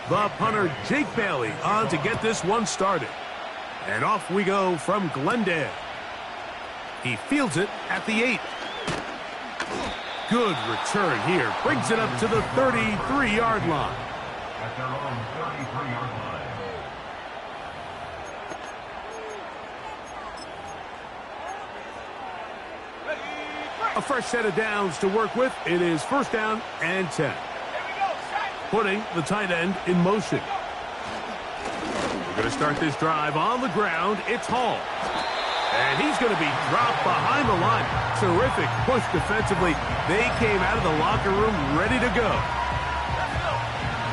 The punter, Jake Bailey, on to get this one started. And off we go from Glendale. He fields it at the 8. Good return here. Brings it up to the 33-yard line. At their own 33-yard line. A fresh set of downs to work with. It is first down and 10. Putting the tight end in motion. We're going to start this drive on the ground. It's Hall. And he's going to be dropped behind the line. Terrific push defensively. They came out of the locker room ready to go.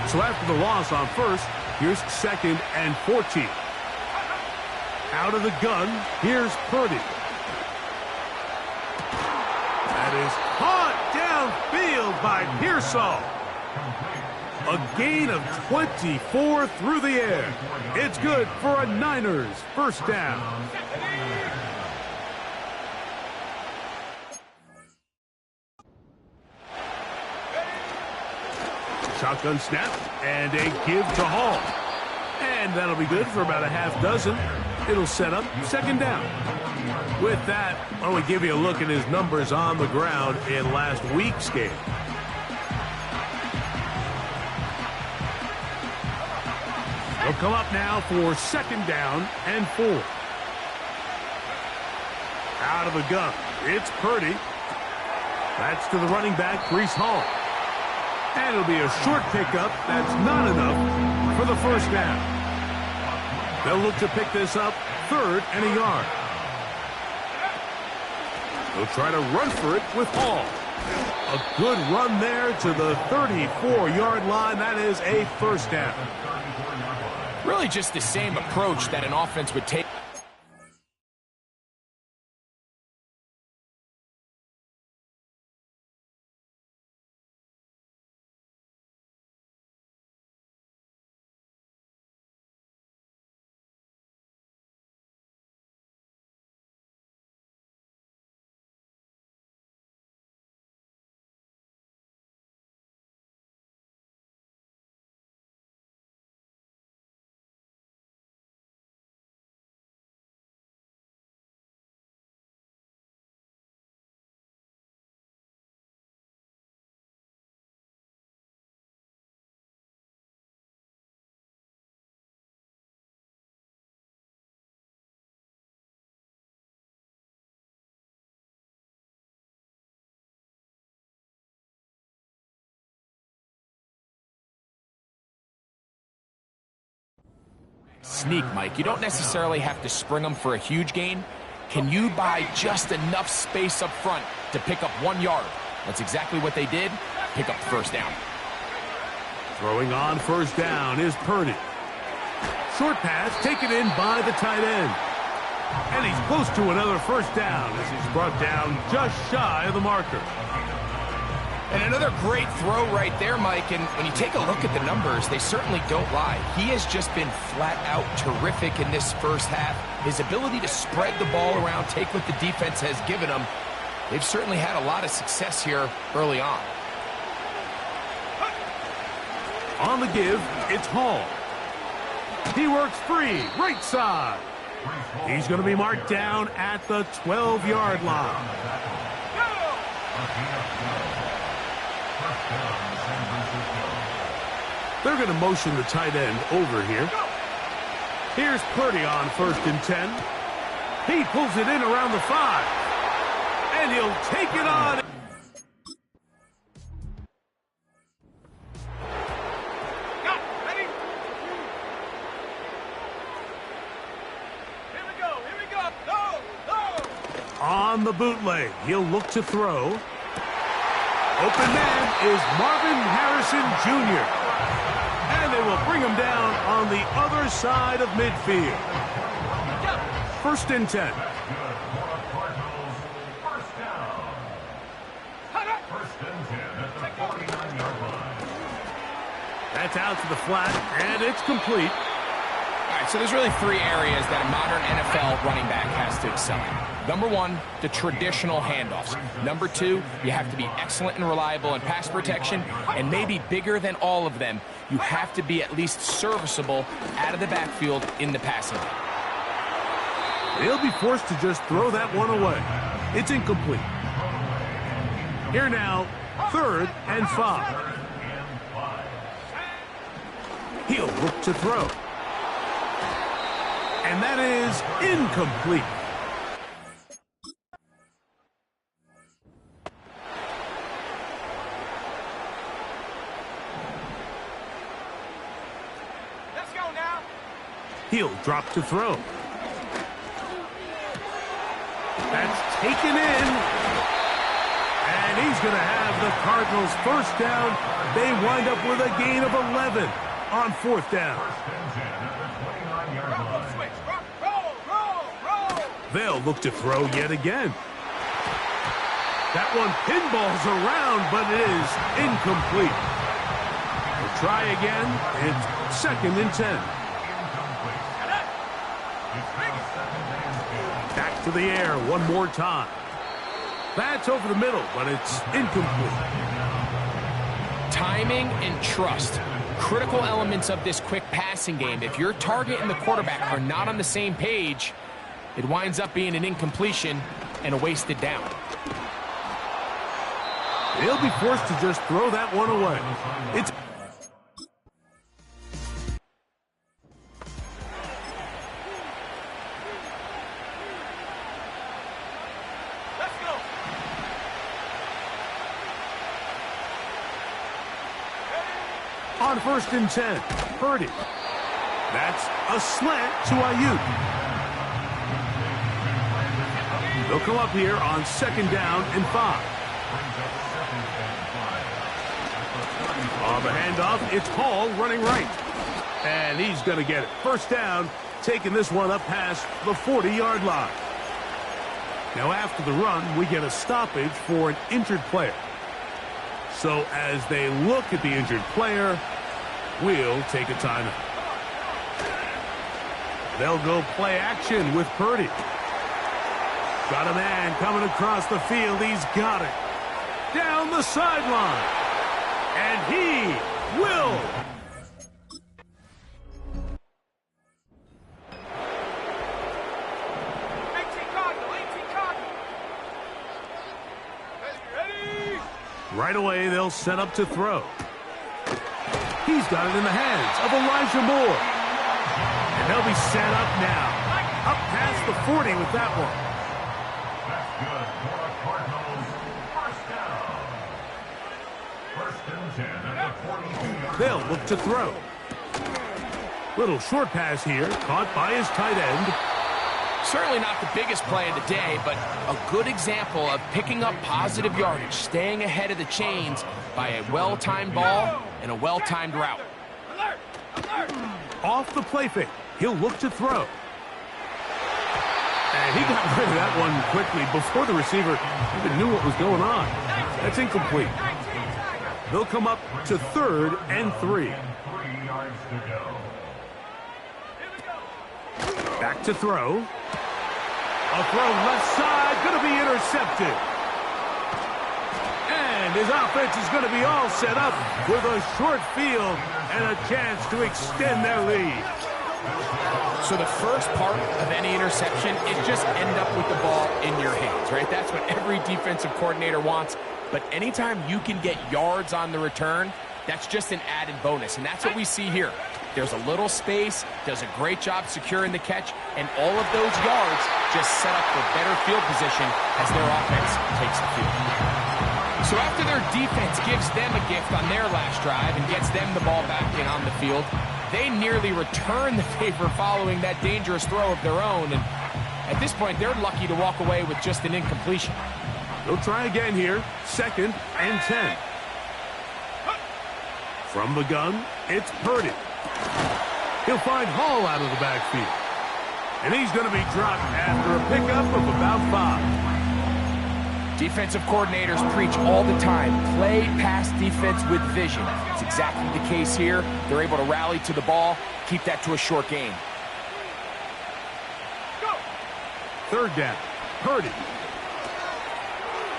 So after the loss on first, here's second and 14. Out of the gun, here's Purdy. That is caught downfield by Pearsall. A gain of 24 through the air. It's good for a Niners first down. Shotgun snap and a give to Hall. And that'll be good for about a half dozen. It'll set up second down. With that, why don't we give you a look at his numbers on the ground in last week's game. He'll come up now for second down and 4. Out of the gun, it's Purdy. That's to the running back, Breece Hall. And it'll be a short pickup. That's not enough for the first down. They'll look to pick this up third and a yard. They'll try to run for it with Hall. A good run there to the 34-yard line. That is a first down. Really just the same approach that an offense would take. Sneak, Mike. You don't necessarily have to spring them for a huge gain. Can you buy just enough space up front to pick up 1 yard? That's exactly what they did. Pick up the first down. Throwing on first down is Purdy. Short pass taken in by the tight end. And he's close to another first down as he's brought down just shy of the marker. And another great throw right there, Mike. And when you take a look at the numbers, they certainly don't lie. He has just been flat out terrific in this first half. His ability to spread the ball around, take what the defense has given him. They've certainly had a lot of success here early on. On the give, it's Hall. He works free, right side. He's going to be marked down at the 12-yard line. They're going to motion the tight end over here. Here's Purdy on first and 10. He pulls it in around the 5. And he'll take it on. On the bootleg, he'll look to throw. Open man is Marvin Harrison Jr. And they will bring him down on the other side of midfield. First and 10. That's out to the flat, and it's complete. All right, so there's really 3 areas that a modern NFL running back has to excel in. Number one, the traditional handoffs. Number two, you have to be excellent and reliable in pass protection, and maybe bigger than all of them, you have to be at least serviceable out of the backfield in the passing game. They'll be forced to just throw that one away. It's incomplete. Here now, 3rd and 5. He'll look to throw. And that is incomplete. Let's go now. He'll drop to throw. That's taken in. And he's going to have the Cardinals first down. They wind up with a gain of 11 on 4th down. They'll look to throw yet again. That one pinballs around, but it is incomplete. We'll try again. It's 2nd and 10. Back to the air one more time. That's over the middle, but it's incomplete. Timing and trust. Critical elements of this quick passing game. If your target and the quarterback are not on the same page, it winds up being an incompletion and a wasted down. They'll be forced to just throw that one away. It's Let's go. on 1st and 10. Purdy. That's a slant to Ayuk. They'll come up here on 2nd down and 5. On the handoff, it's Hall running right. And he's going to get it. First down, taking this one up past the 40-yard line. Now after the run, we get a stoppage for an injured player. So as they look at the injured player, we'll take a timeout. They'll go play action with Purdy. Got a man coming across the field. He's got it. Down the sideline. And he will. Right away, they'll set up to throw. He's got it in the hands of Elijah Moore. And they'll be set up now. Up past the 40 with that one. They'll look to throw. Little short pass here, caught by his tight end. Certainly not the biggest play of the day, but a good example of picking up positive yardage, staying ahead of the chains by a well-timed ball and a well-timed route. Off the play fake, he'll look to throw. And he got rid of that one quickly before the receiver even knew what was going on. That's incomplete. They'll come up to 3rd and 3. Back to throw. A throw left side, going to be intercepted. And his offense is going to be all set up with a short field and a chance to extend their lead. So the first part of any interception is just end up with the ball in your hands, right? That's what every defensive coordinator wants. But anytime you can get yards on the return, that's just an added bonus. And that's what we see here. There's a little space, does a great job securing the catch, and all of those yards just set up for better field position as their offense takes the field. So after their defense gives them a gift on their last drive and gets them the ball back in on the field, they nearly return the favor following that dangerous throw of their own. And at this point, they're lucky to walk away with just an incompletion. They'll try again here, 2nd and 10. From the gun, it's Purdy. He'll find Hall out of the backfield. And he's going to be dropped after a pickup of about 5. Defensive coordinators preach all the time, play pass defense with vision. It's exactly the case here. They're able to rally to the ball, keep that to a short gain. 3rd down. Purdy.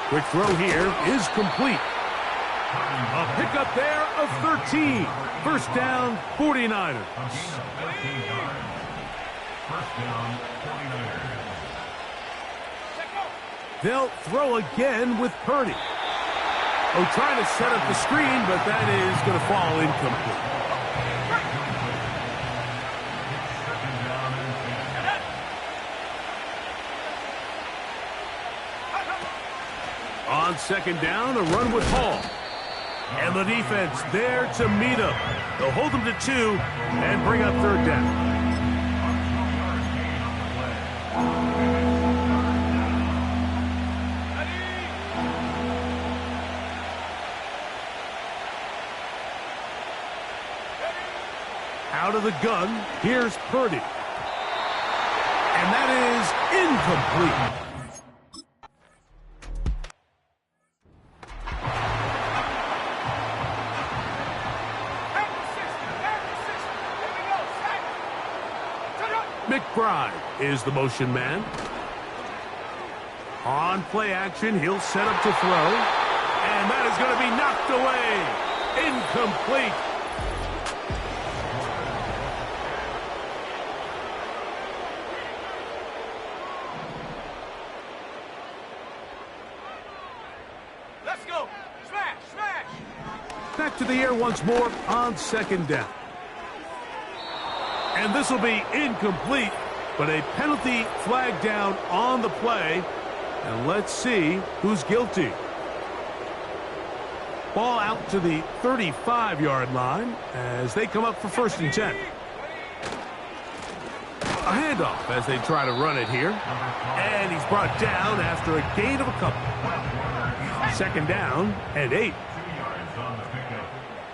Quick throw here is complete. A pickup there of 13. First down, 49ers. First down, 49ers. They'll throw again with Purdy. Oh, trying to set up the screen, but that is going to fall incomplete. On second down, a run with Hall. And the defense there to meet him. They'll hold them to 2 and bring up third down. Out of the gun, here's Purdy. And that is incomplete. McBride is the motion man. On play action, he'll set up to throw. And that is going to be knocked away. Incomplete. Let's go. Smash, smash. Back to the air once more on second down. And this will be incomplete, but a penalty flag down on the play. And let's see who's guilty. Ball out to the 35-yard line as they come up for first and 10. A handoff as they try to run it here. And he's brought down after a gain of a couple. Second down and 8. 2 yards on the pickup.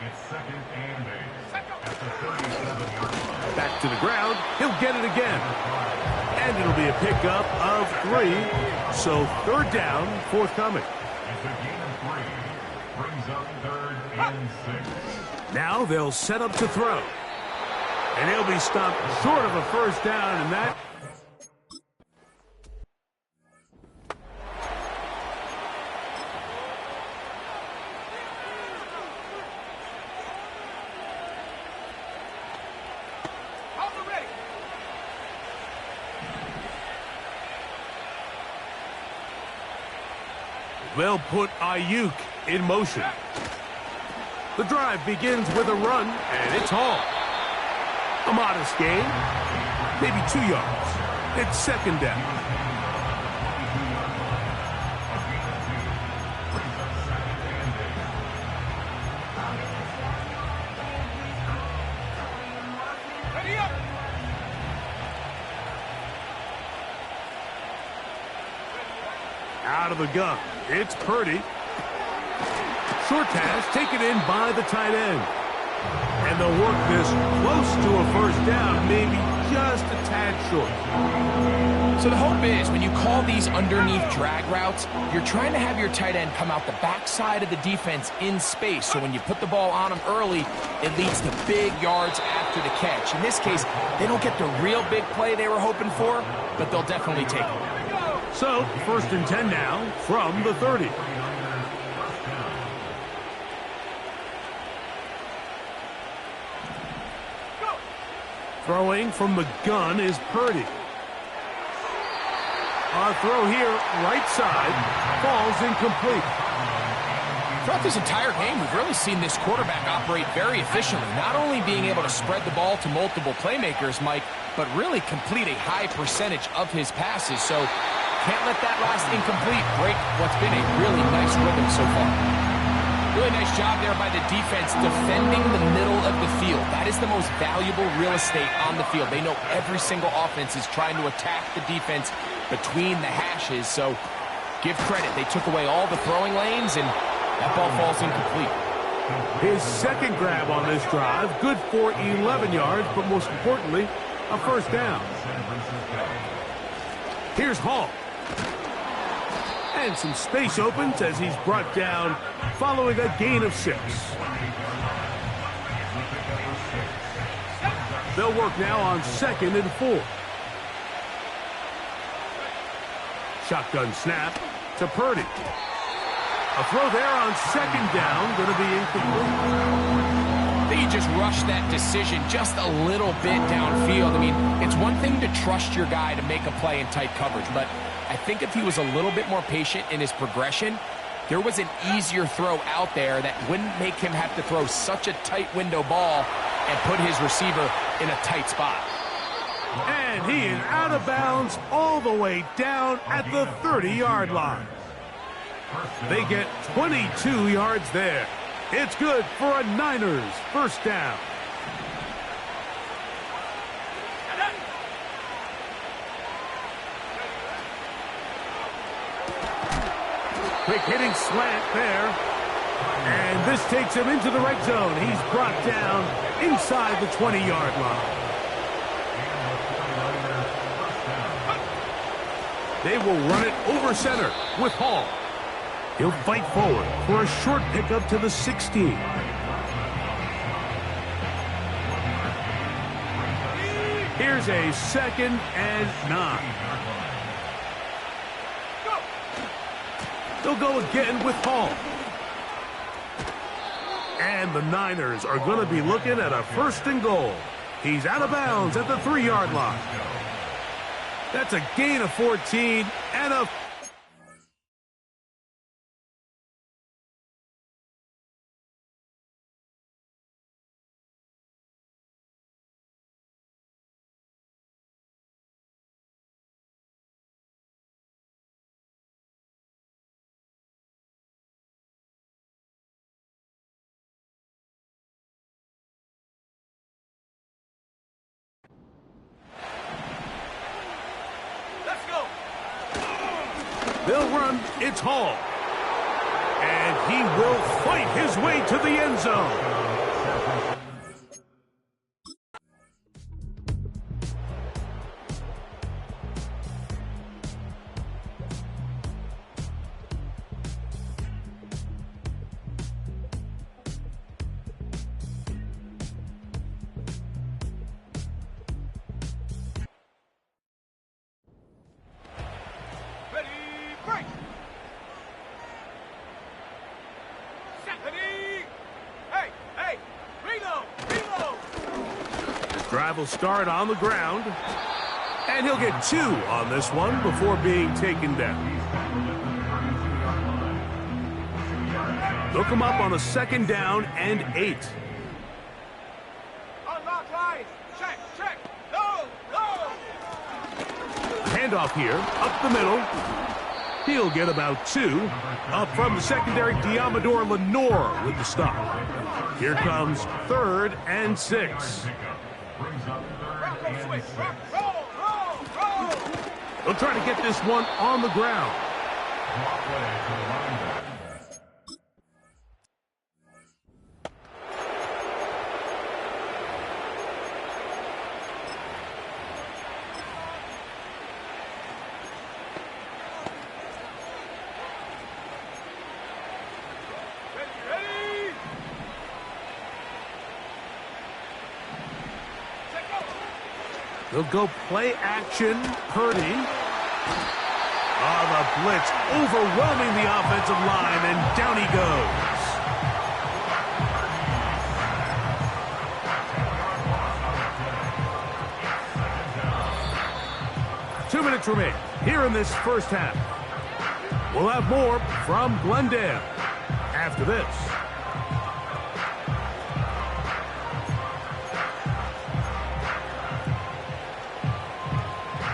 It's second and 8. At the 37-yard line. Back to the ground. He'll get it again. And it'll be a pickup of 3. So third down, forthcoming. It's a gain of 3. Brings up third and 6. Now they'll set up to throw. And he'll be stopped short of a first down, and that... They'll put Ayuk in motion. The drive begins with a run, and it's Hall. A modest gain, maybe 2 yards. It's second down. Ready up. Out of the gun, it's Purdy. Short pass taken in by the tight end. And they'll work this close to a first down, maybe just a tad short. So the hope is when you call these underneath drag routes, you're trying to have your tight end come out the backside of the defense in space. So when you put the ball on him early, it leads to big yards after the catch. In this case, they don't get the real big play they were hoping for, but they'll definitely take it. So, first and 10 now from the 30. Throwing from the gun is Purdy. A throw here, right side, falls incomplete. Throughout this entire game, we've really seen this quarterback operate very efficiently, not only being able to spread the ball to multiple playmakers, Mike, but really complete a high percentage of his passes. So can't let that last incomplete break what's been a really nice rhythm so far. Really nice job there by the defense defending the middle of the field. That is the most valuable real estate on the field. They know every single offense is trying to attack the defense between the hashes. So give credit. They took away all the throwing lanes, and that ball falls incomplete. His second grab on this drive, good for 11 yards, but most importantly, a first down. Here's Hall. And some space opens as he's brought down following a gain of 6. They'll work now on second and 4. Shotgun snap to Purdy. A throw there on second down, going to be incomplete. I think he just rushed that decision just a little bit downfield. I mean, it's one thing to trust your guy to make a play in tight coverage, but I think if he was a little bit more patient in his progression, there was an easier throw out there that wouldn't make him have to throw such a tight window ball and put his receiver in a tight spot. And he is out of bounds all the way down at the 30-yard line. They get 22 yards there. It's good for a Niners first down. Quick hitting slant there. And this takes him into the red zone. He's brought down inside the 20-yard line. They will run it over center with Hall. He'll fight forward for a short pickup to the 16. Here's a 2nd and 9. They'll go again with Hall. And the Niners are going to be looking at a 1st and goal. He's out of bounds at the 3-yard line. That's a gain of 14 and a... They'll run. It's Hall. And he will fight his way to the end zone. Drive will start on the ground. And he'll get 2 on this one before being taken down. They'll come up on a 2nd down and 8. Unlock line. Check. Go. Handoff here, up the middle. He'll get about 2. Up from the secondary, Diamador Lenore with the stop. Here comes 3rd and 6. They'll try to get this one on the ground. They'll go play action. Purdy. The blitz overwhelming the offensive line, and down he goes. Two minutes remain here in this first half. We'll have more from Glendale after this.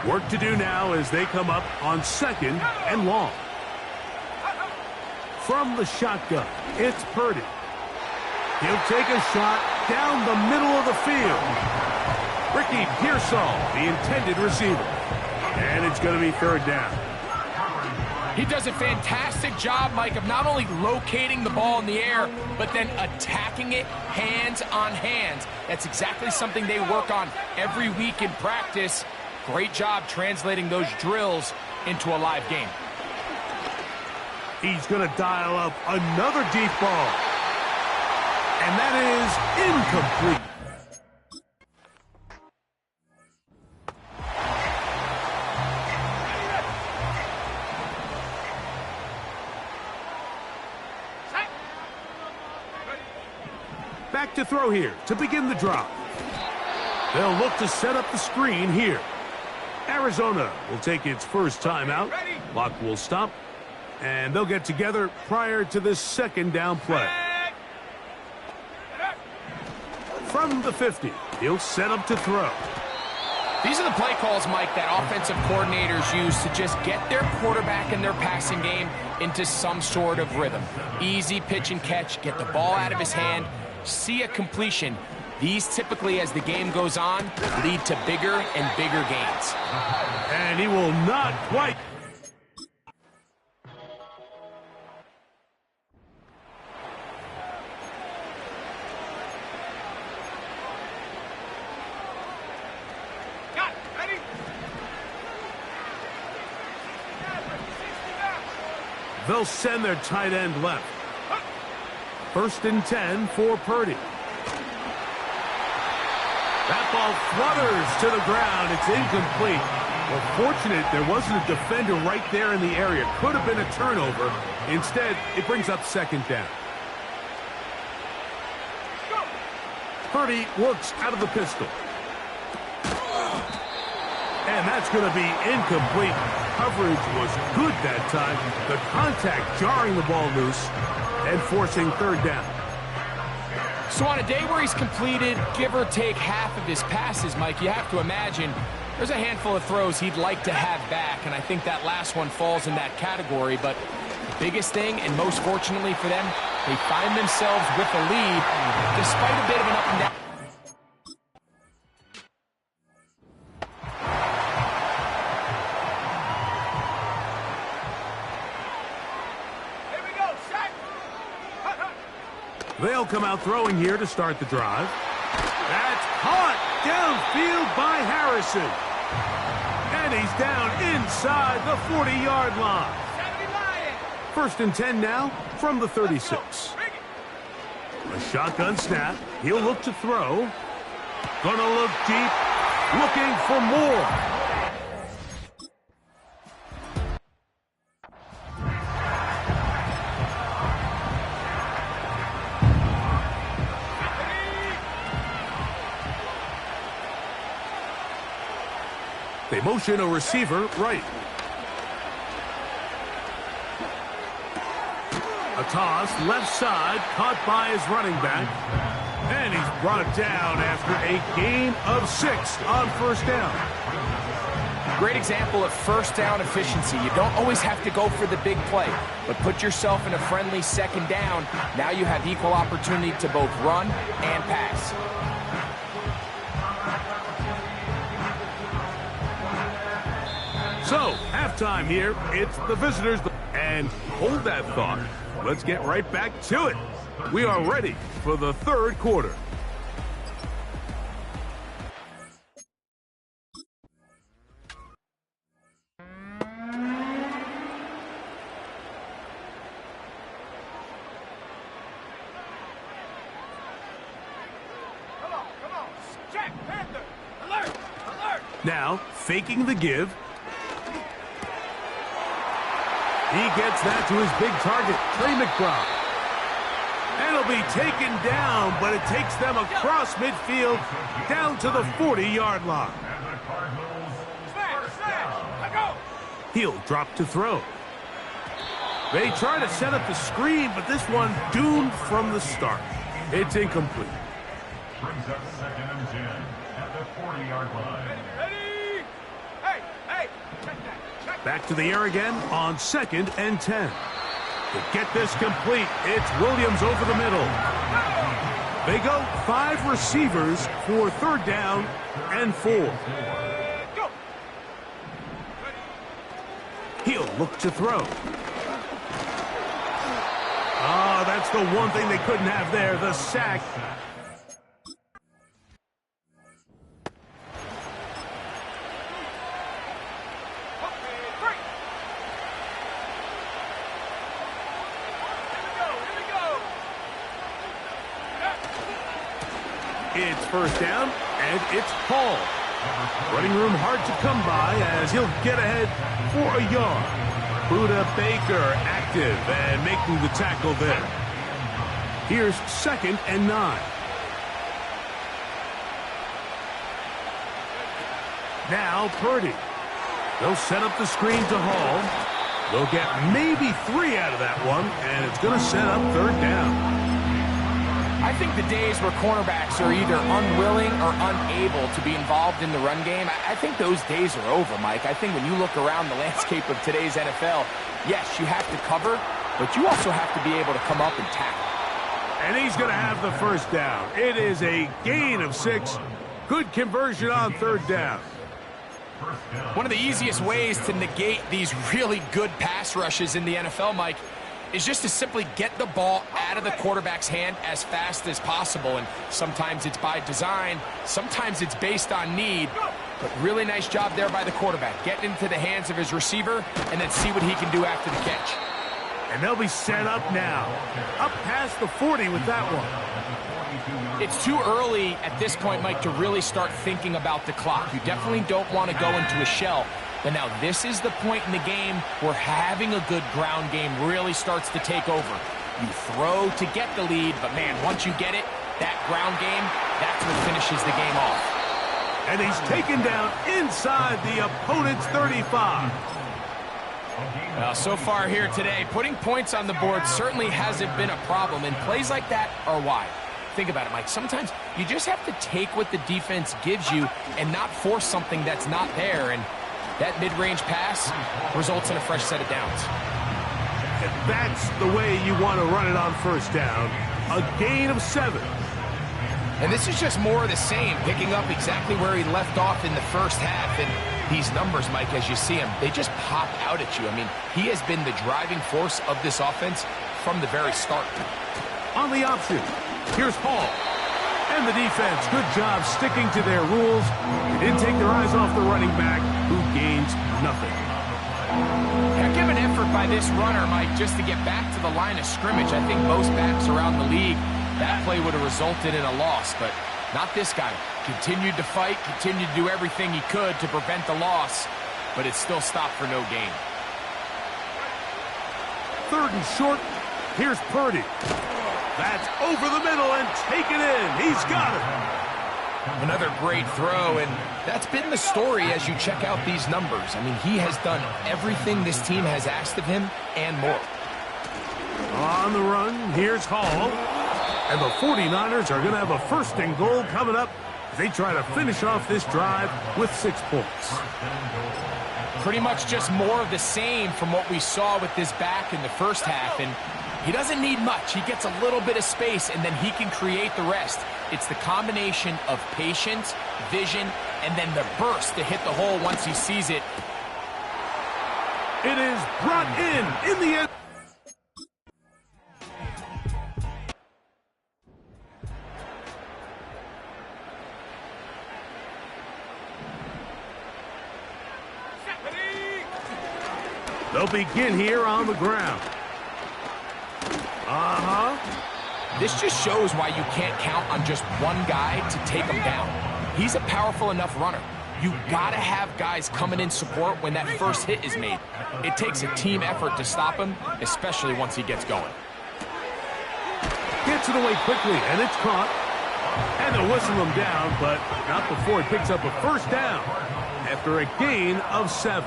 Work to do now as they come up on 2nd and long. From the shotgun, it's Purdy. He'll take a shot down the middle of the field. Ricky Pearsall, the intended receiver. And it's going to be 3rd down. He does a fantastic job, Mike, of not only locating the ball in the air, but then attacking it hands on hands. That's exactly something they work on every week in practice. Great job translating those drills into a live game. He's going to dial up another deep ball. And that is incomplete. Back to throw here to begin the drive. They'll look to set up the screen here. Arizona will take its first timeout. Clock will stop, and they'll get together prior to this second down play. From the 50, he'll set up to throw. These are the play calls, Mike, that offensive coordinators use to just get their quarterback and their passing game into some sort of rhythm. Easy pitch and catch, get the ball out of his hand, see a completion. These typically, as the game goes on, lead to bigger and bigger gains. And he will not quite. Got it. Ready? They'll send their tight end left. First and 10 for Purdy. That ball flutters to the ground. It's incomplete. Well, fortunate there wasn't a defender right there in the area. Could have been a turnover. Instead, it brings up second down. Purdy works out of the pistol. And that's going to be incomplete. Coverage was good that time. The contact jarring the ball loose and forcing third down. So on a day where he's completed, give or take half of his passes, Mike, you have to imagine there's a handful of throws he'd like to have back, and I think that last one falls in that category. But the biggest thing, and most fortunately for them, they find themselves with a lead despite a bit of an up and down. They'll come out throwing here to start the drive. That's caught downfield by Harrison. And he's down inside the 40-yard line. First and 10 now from the 36. A shotgun snap. He'll look to throw. Gonna look deep. Looking for more. They motion a receiver right. A toss left side caught by his running back. And he's brought down after a gain of 6 on first down. Great example of first down efficiency. You don't always have to go for the big play, but put yourself in a friendly second down. Now you have equal opportunity to both run and pass. So, halftime here. It's the visitors. And hold that thought. Let's get right back to it. We are ready for the third quarter. Come on. Check, Panther. Alert. Now, faking the give. He gets that to his big target, Trey McBride. And he'll be taken down, but it takes them across midfield down to the 40-yard line. Smash. Go. He'll drop to throw. They try to set up the screen, but this one doomed from the start. It's incomplete. Brings up second and 10 at the 40-yard line. Ready. Hey. Check that. Back to the air again on second and 10. To get this complete, it's Williams over the middle. They go 5 receivers for third down and 4. Go. He'll look to throw. Oh, that's the one thing they couldn't have there, the sack. It's first down, and it's Paul. Running room hard to come by as he'll get ahead for a yard. Budda Baker active and making the tackle there. Here's second and 9. Now Purdy. They'll set up the screen to Hall. They'll get maybe 3 out of that one, and it's going to set up 3rd down. I think the days where cornerbacks are either unwilling or unable to be involved in the run game, I think those days are over, Mike. I think when you look around the landscape of today's NFL, yes, you have to cover, but you also have to be able to come up and tackle. And he's going to have the 1st down. It is a gain of 6. Good conversion on 3rd down. One of the easiest ways to negate these really good pass rushes in the NFL, Mike, is just to simply get the ball out of the quarterback's hand as fast as possible. And sometimes it's by design, sometimes it's based on need. But really nice job there by the quarterback. Getting into the hands of his receiver and then see what he can do after the catch. And they'll be set up now. Up past the 40 with that one. It's too early at this point, Mike, to really start thinking about the clock. You definitely don't want to go into a shell. But now this is the point in the game where having a good ground game really starts to take over. You throw to get the lead, but man, once you get it, that ground game, that's what finishes the game off. And he's taken down inside the opponent's 35. Well, so far here today, putting points on the board certainly hasn't been a problem, and plays like that are why. Think about it, Mike. Sometimes you just have to take what the defense gives you and not force something that's not there, and that mid-range pass results in a fresh set of downs. If that's the way you want to run it on 1st down, a gain of 7. And this is just more of the same, picking up exactly where he left off in the 1st half. And these numbers, Mike, as you see them, they just pop out at you. I mean, he has been the driving force of this offense from the very start. On the option, here's Hall. And the defense, good job sticking to their rules. They didn't take their eyes off the running back, who gains nothing. Heck of an effort by this runner, Mike, just to get back to the line of scrimmage. I think most backs around the league, that play would have resulted in a loss, but not this guy. Continued to fight, continued to do everything he could to prevent the loss, but it still stopped for no gain. 3rd and short, here's Purdy. That's over the middle and taken in. He's got it. Another great throw, and that's been the story as you check out these numbers. I mean, he has done everything this team has asked of him and more. On the run, here's Hall. And the 49ers are going to have a 1st and goal coming up as they try to finish off this drive with 6 points. Pretty much just more of the same from what we saw with this back in the 1st half, and he doesn't need much. He gets a little bit of space, and then he can create the rest. It's the combination of patience, vision, and then the burst to hit the hole once he sees it. It is brought in the end. They'll begin here on the ground. This just shows why you can't count on just one guy to take him down. He's a powerful enough runner. You gotta have guys coming in support when that 1st hit is made. It takes a team effort to stop him, especially once he gets going. Gets it away quickly, and it's caught. And they'll whistle him down, but not before he picks up a 1st down after a gain of 7.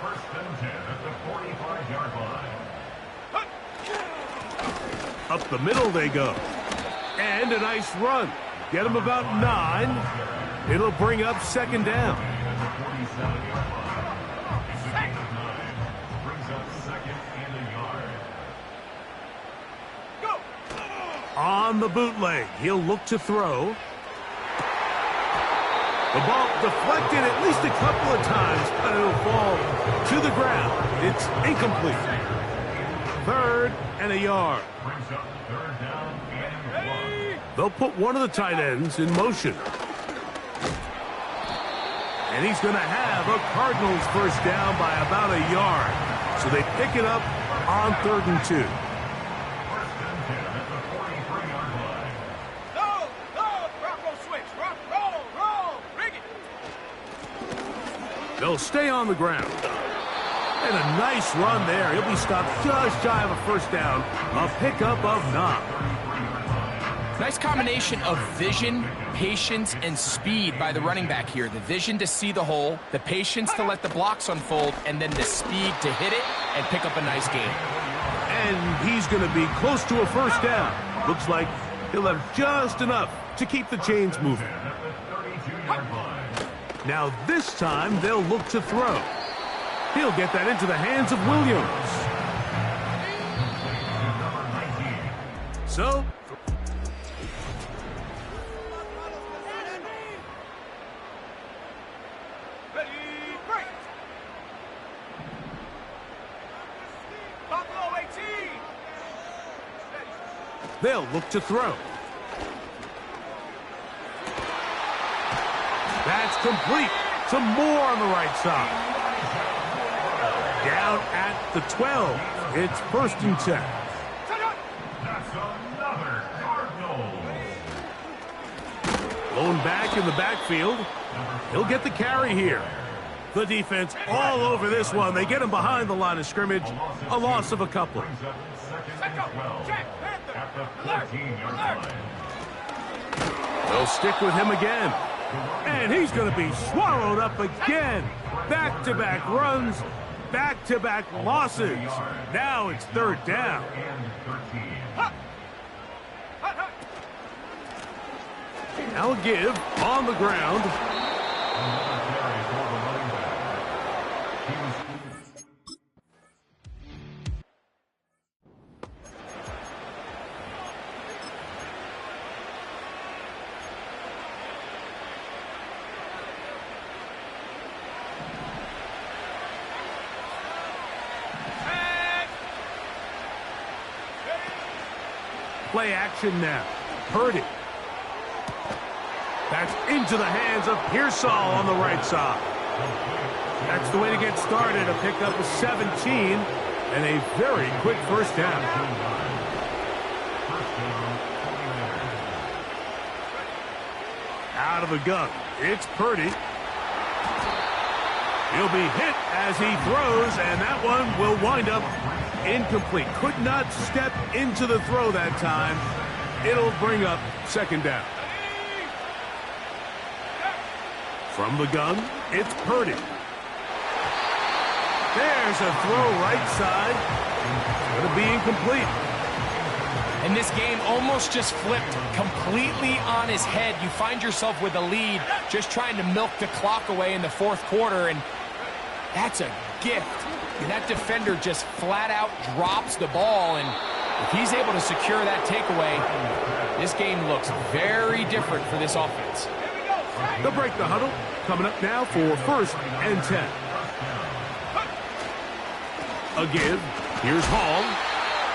1st and 10 at the 45-yard line. Up the middle they go. And a nice run. Get him about 9. It'll bring up 2nd down. On the bootleg, he'll look to throw. The ball deflected at least a couple of times, but it'll fall to the ground. It's incomplete. 3rd and a yard. They'll put one of the tight ends in motion. And he's going to have a Cardinals 1st down by about a yard. So they pick it up on 3rd and 2. They'll stay on the ground. And a nice run there. He'll be stopped just shy of a 1st down. A pickup of 9. Nice combination of vision, patience, and speed by the running back here. The vision to see the hole, the patience to let the blocks unfold, and then the speed to hit it and pick up a nice gain. And he's going to be close to a first down. Looks like he'll have just enough to keep the chains moving. Now this time they'll look to throw. He'll get that into the hands of Williams. So Ready, break. Buffalo 18. they'll look to throw. That's complete. Some more on the right side. Down at the 12. It's 1st and 10. That's another Cardinal. Blown back in the backfield. He'll get the carry here. The defense all over this one. They get him behind the line of scrimmage. A loss of a couple. Brings up 2nd Second, and 12 Jack Panther. at the Alert, 14-yard alert. line. They'll stick with him again. And he's going to be swallowed up again. Back-to-back runs, back-to-back losses. Now it's 3rd down. And 13. Hut. Hut, hut. Now a give on the ground. Another carry for the running back. He was And Play action now. Purdy. That's into the hands of Pearsall on the right side. That's the way to get started. A pickup of 17 and a very quick first down. Out of the gun. It's Purdy. He'll be hit as he throws, and that one will wind up incomplete. Could not step into the throw that time. It'll bring up 2nd down. From the gun, it's Purdy. There's a throw right side. It's going to be incomplete. And this game almost just flipped completely on his head. You find yourself with a lead, just trying to milk the clock away in the 4th quarter, and that's a gift. And that defender just flat out drops the ball, and if he's able to secure that takeaway, this game looks very different for this offense. They'll break the huddle. Coming up now for 1st and 10. A give. Here's Hall.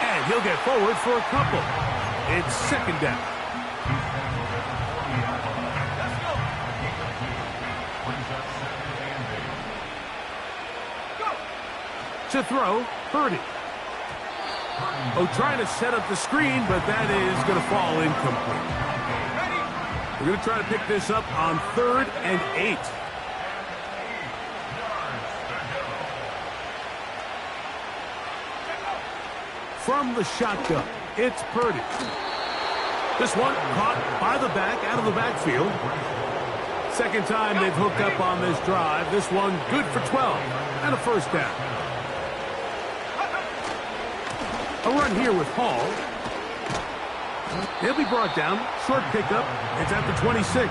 And he'll get forward for a couple. It's 2nd down. To throw, Purdy. Oh, trying to set up the screen, but that is going to fall incomplete. We're going to try to pick this up on 3rd and 8. From the shotgun, it's Purdy. This one caught by the back, out of the backfield. 2nd time they've hooked up on this drive. This one good for 12 and a first down. A run here with Hall. He'll be brought down. Short pickup. It's at the 26.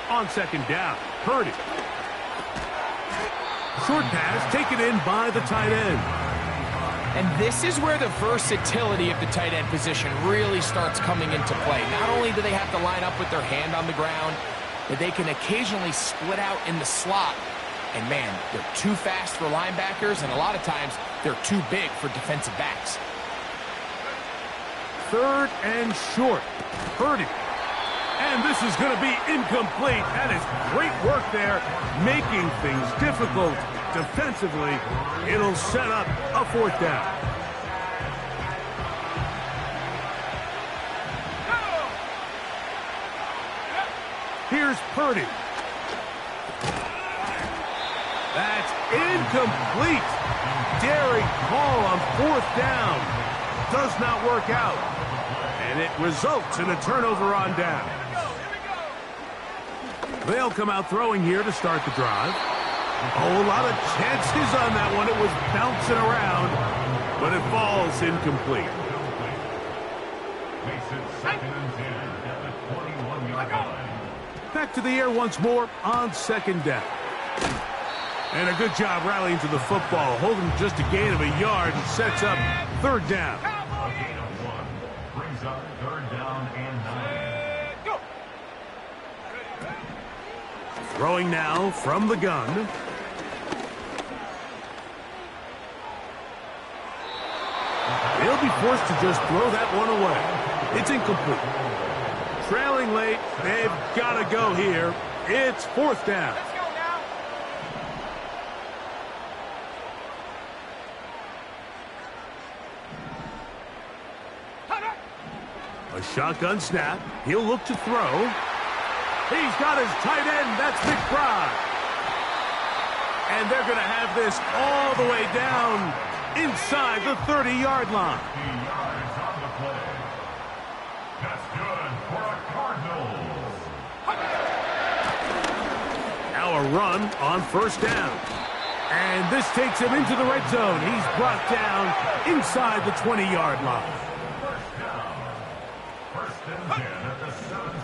On 2nd down, Purdy. Short pass taken in by the tight end. And this is where the versatility of the tight end position really starts coming into play. Not only do they have to line up with their hand on the ground, but they can occasionally split out in the slot. And man, they're too fast for linebackers, and a lot of times they're too big for defensive backs. 3rd and short. Purdy. And this is going to be incomplete. That is great work there, making things difficult defensively. It'll set up a 4th down. Here's Purdy. That's incomplete. Daring call on 4th down. Does not work out. And it results in a turnover on down. They'll come out throwing here to start the drive. Oh, a lot of chances on that one. It was bouncing around, but it falls incomplete. Makes it 2nd and 10 at the 21-yard line. Back to the air once more on 2nd down. And a good job rallying to the football, holding just a gain of a yard and sets up 3rd down. A gain of 1 brings up 3rd down and 9. Go. Throwing now from the gun. They'll be forced to just throw that one away. It's incomplete. Trailing late, they've got to go here. It's 4th down. Let's go now. A shotgun snap. He'll look to throw. He's got his tight end. That's McBride. And they're going to have this all the way down inside the 30-yard line. 50 yards on the play. That's good for a Cardinals. Now a run on 1st down. And this takes him into the red zone. He's brought down inside the 20-yard line.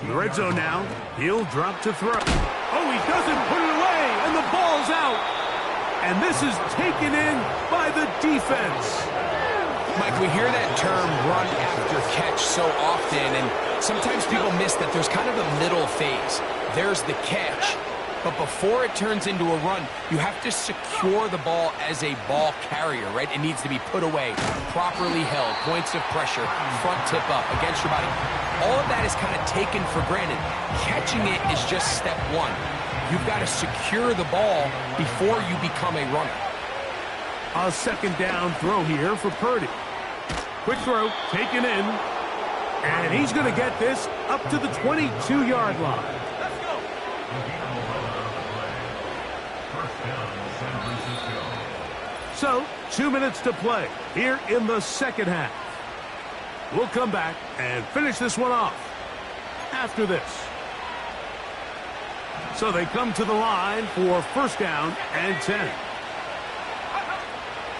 In the red zone now, he'll drop to throw. Oh, he doesn't put it away, and the ball's out. And this is taken in by the defense. Mike, we hear that term run after catch so often, and sometimes people miss that there's kind of a middle phase. There's the catch, but before it turns into a run, you have to secure the ball as a ball carrier, right? It needs to be put away, properly held, points of pressure, front tip up against your body. All of that is kind of taken for granted. Catching it is just step 1. You've got to secure the ball before you become a runner. A 2nd down throw here for Purdy. Quick throw, taken in. And he's going to get this up to the 22-yard line. Let's go. So, 2 minutes to play here in the 2nd half. We'll come back and finish this one off after this. So they come to the line for 1st down and 10.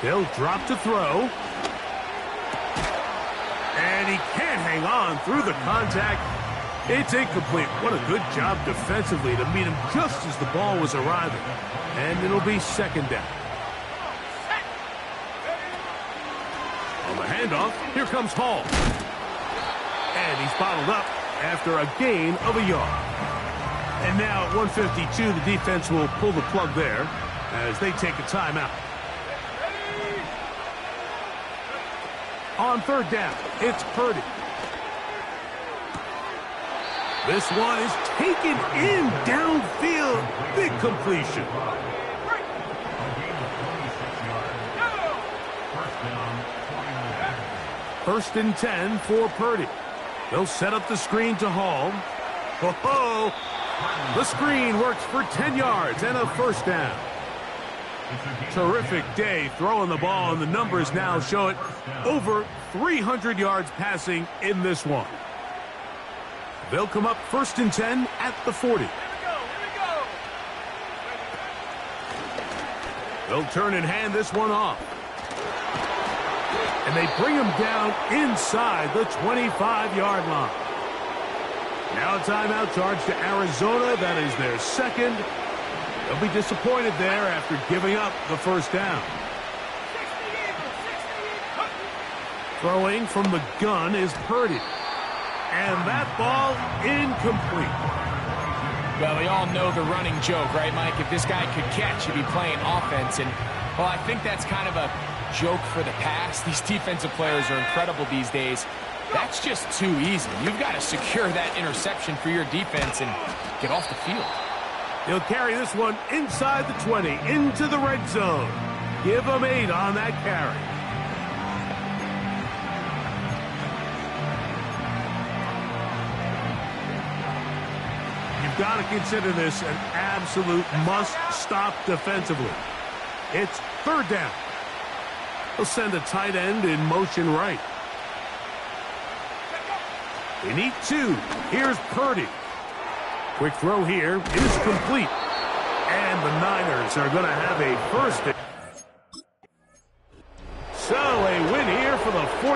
They'll drop to throw. And he can't hang on through the contact. It's incomplete. What a good job defensively to meet him just as the ball was arriving. And it'll be 2nd down. On the handoff, here comes Hall. And he's bottled up after a gain of a yard. And now at 152, the defense will pull the plug there as they take a timeout. On 3rd down, it's Purdy. This one is taken in downfield. Big completion. 1st and 10 for Purdy. They'll set up the screen to Hall. Ho-ho! The screen works for 10 yards and a 1st down. Terrific day throwing the ball, and the numbers now show it. Over 300 yards passing in this one. They'll come up 1st and 10 at the 40. They'll turn and hand this one off. And they bring him down inside the 25-yard line. Now a timeout charge to Arizona. That is their 2nd. They'll be disappointed there after giving up the 1st down. Throwing from the gun is Purdy. And that ball incomplete. Well, we all know the running joke, right, Mike? If this guy could catch, he'd be playing offense. And, well, I think that's kind of a joke for the past. These defensive players are incredible these days. That's just too easy. You've got to secure that interception for your defense and get off the field. He'll carry this one inside the 20, into the red zone. Give him 8 on that carry. you've got to consider this an absolute must-stop defensively. It's third down. He'll send a tight end in motion right. They need 2. Here's Purdy. Quick throw here is complete. And the Niners are going to have a first. So a win here for the 49ers.